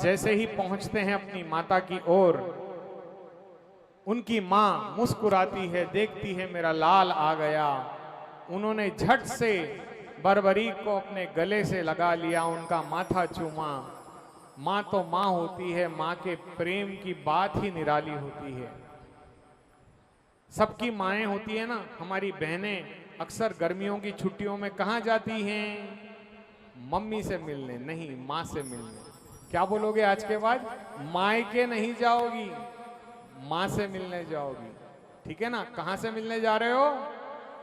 जैसे ही पहुंचते हैं अपनी माता की ओर, उनकी मां मुस्कुराती है, देखती है मेरा लाल आ गया। उन्होंने झट से बरबरीक को अपने गले से लगा लिया, उनका माथा चूमा। मां तो मां होती है, मां के प्रेम की बात ही निराली होती है। सबकी माएँ होती है ना। हमारी बहनें अक्सर गर्मियों की छुट्टियों में कहाँ जाती हैं? मम्मी से मिलने नहीं, माँ से मिलने। क्या बोलोगे आज के बाद? मायके नहीं जाओगी, माँ से मिलने जाओगी। ठीक है ना? कहाँ से मिलने जा रहे हो?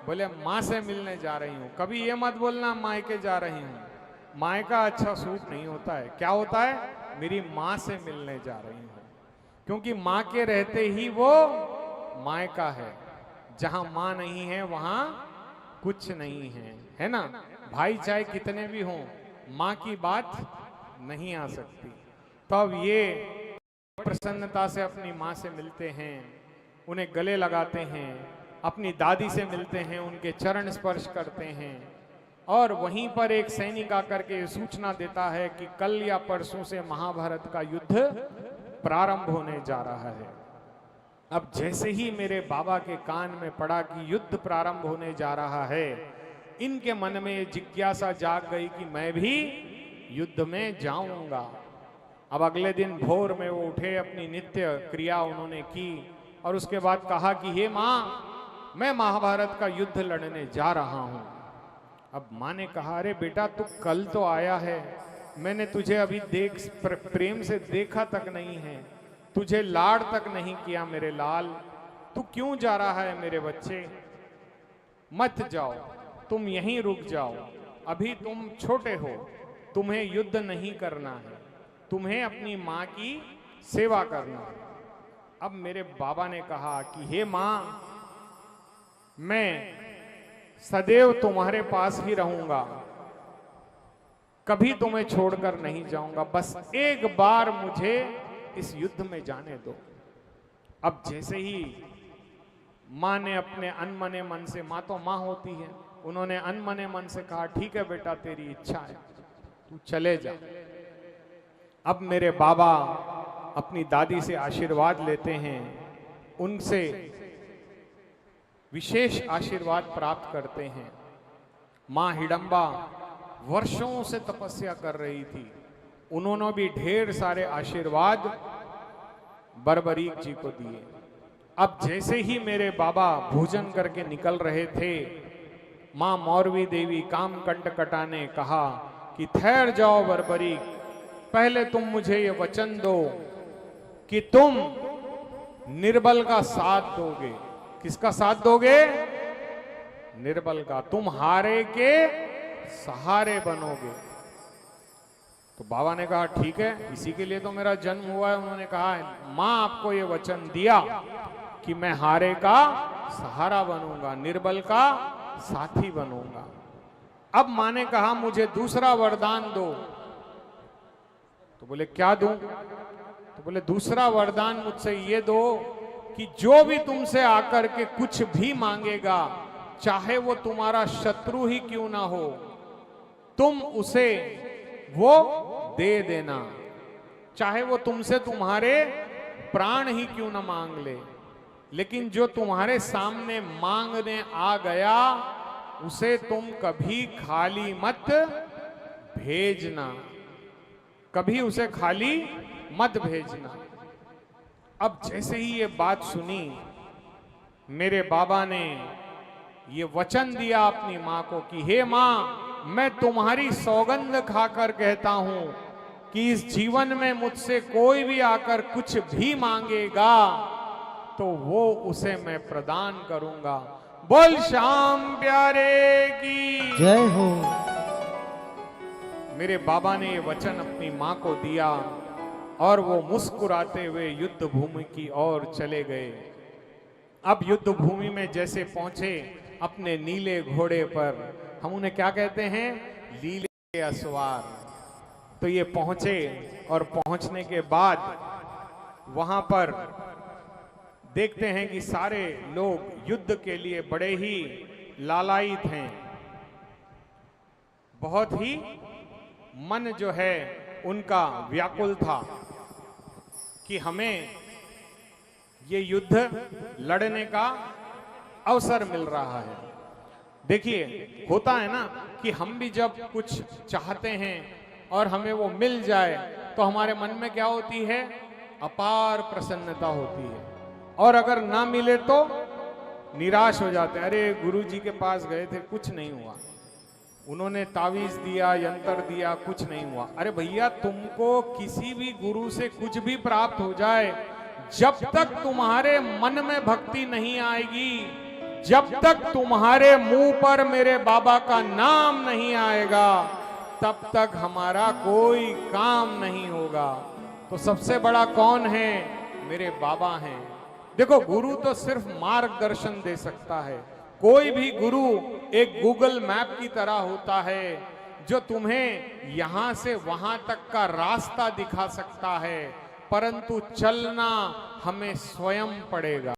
बोले माँ से मिलने जा रही हूँ। कभी ये मत बोलना मायके जा रही हूँ। मायका अच्छा सूट नहीं होता है। क्या होता है? मेरी माँ से मिलने जा रही हूँ। क्योंकि माँ के रहते ही वो मायका है। जहां माँ नहीं है वहां कुछ नहीं है ना? भाई चाहे कितने भी हों, माँ की बात नहीं आ सकती। तो अब ये प्रसन्नता से अपनी माँ से मिलते हैं, उन्हें गले लगाते हैं, अपनी दादी से मिलते हैं, उनके चरण स्पर्श करते हैं। और वहीं पर एक सैनिक आकर के सूचना देता है कि कल या परसों से महाभारत का युद्ध प्रारंभ होने जा रहा है। अब जैसे ही मेरे बाबा के कान में पड़ा कि युद्ध प्रारंभ होने जा रहा है, इनके मन में ये जिज्ञासा जाग गई कि मैं भी युद्ध में जाऊंगा। अब अगले दिन भोर में वो उठे, अपनी नित्य क्रिया उन्होंने की और उसके बाद कहा कि हे माँ, मैं महाभारत का युद्ध लड़ने जा रहा हूं। अब माँ ने कहा, अरे बेटा तू कल तो आया है, मैंने तुझे अभी प्रेम से देखा तक नहीं है, तुझे लाड़ तक नहीं किया मेरे लाल, तू क्यों जा रहा है मेरे बच्चे? मत जाओ, तुम यहीं रुक जाओ, अभी तुम छोटे हो, तुम्हें युद्ध नहीं करना है, तुम्हें अपनी माँ की सेवा करना है। अब मेरे बाबा ने कहा कि हे माँ, मैं सदैव तुम्हारे पास ही रहूंगा, कभी तुम्हें छोड़कर नहीं जाऊंगा, बस एक बार मुझे इस युद्ध में जाने दो। अब जैसे ही माँ ने अपने अनमने मन से, माँ तो माँ होती है, उन्होंने अनमने मन से कहा ठीक है बेटा, तेरी इच्छा है, तू चले जा। अब मेरे बाबा अपनी दादी से आशीर्वाद लेते हैं, उनसे विशेष आशीर्वाद प्राप्त करते हैं। माँ हिडंबा वर्षों से तपस्या कर रही थी, उन्होंने भी ढेर सारे आशीर्वाद बरबरीक जी को दिए। अब जैसे ही मेरे बाबा भोजन करके निकल रहे थे, मां मौरवी देवी कामकंट कटा ने कहा कि ठहर जाओ बरबरीक, पहले तुम मुझे ये वचन दो कि तुम निर्बल का साथ दोगे। किसका साथ दोगे? निर्बल का। तुम हारे के सहारे बनोगे। तो बाबा ने कहा ठीक है, इसी के लिए तो मेरा जन्म हुआ है। उन्होंने कहा मां आपको ये वचन दिया कि मैं हारे का सहारा बनूंगा, निर्बल का साथी बनूंगा। अब मां ने कहा मुझे दूसरा वरदान दो। तो बोले क्या दूं? तो बोले दूसरा वरदान मुझसे ये दो कि जो भी तुमसे आकर के कुछ भी मांगेगा, चाहे वो तुम्हारा शत्रु ही क्यों ना हो, तुम उसे वो दे देना। चाहे वो तुमसे तुम्हारे प्राण ही क्यों ना मांग ले, लेकिन जो तुम्हारे सामने मांगने आ गया उसे तुम कभी खाली मत भेजना, कभी उसे खाली मत भेजना। अब जैसे ही ये बात सुनी, मेरे बाबा ने ये वचन दिया अपनी मां को कि हे मां, मैं तुम्हारी सौगंध खाकर कहता हूं कि इस जीवन में मुझसे कोई भी आकर कुछ भी मांगेगा तो वो उसे मैं प्रदान करूंगा। बोल श्याम प्यारे की जय हो। मेरे बाबा ने ये वचन अपनी मां को दिया और वो मुस्कुराते हुए युद्ध भूमि की ओर चले गए। अब युद्ध भूमि में जैसे पहुंचे अपने नीले घोड़े पर, हम उन्हें क्या कहते हैं? लीले असवार। तो ये पहुंचे और पहुंचने के बाद वहां पर देखते हैं कि सारे लोग युद्ध के लिए बड़े ही लालायित हैं, बहुत ही मन जो है उनका व्याकुल था कि हमें ये युद्ध लड़ने का अवसर मिल रहा है। देखिए, होता है ना कि हम भी जब कुछ चाहते हैं और हमें वो मिल जाए तो हमारे मन में क्या होती है? अपार प्रसन्नता होती है। और अगर ना मिले तो निराश हो जाते हैं। अरे गुरुजी के पास गए थे, कुछ नहीं हुआ, उन्होंने तावीज दिया, यंत्र दिया, कुछ नहीं हुआ। अरे भैया, तुमको किसी भी गुरु से कुछ भी प्राप्त हो जाए, जब तक तुम्हारे मन में भक्ति नहीं आएगी, जब तक तुम्हारे मुंह पर मेरे बाबा का नाम नहीं आएगा, तब तक हमारा कोई काम नहीं होगा। तो सबसे बड़ा कौन है? मेरे बाबा हैं। देखो, गुरु तो सिर्फ मार्गदर्शन दे सकता है। कोई भी गुरु एक गूगल मैप की तरह होता है जो तुम्हें यहां से वहां तक का रास्ता दिखा सकता है, परंतु चलना हमें स्वयं पड़ेगा।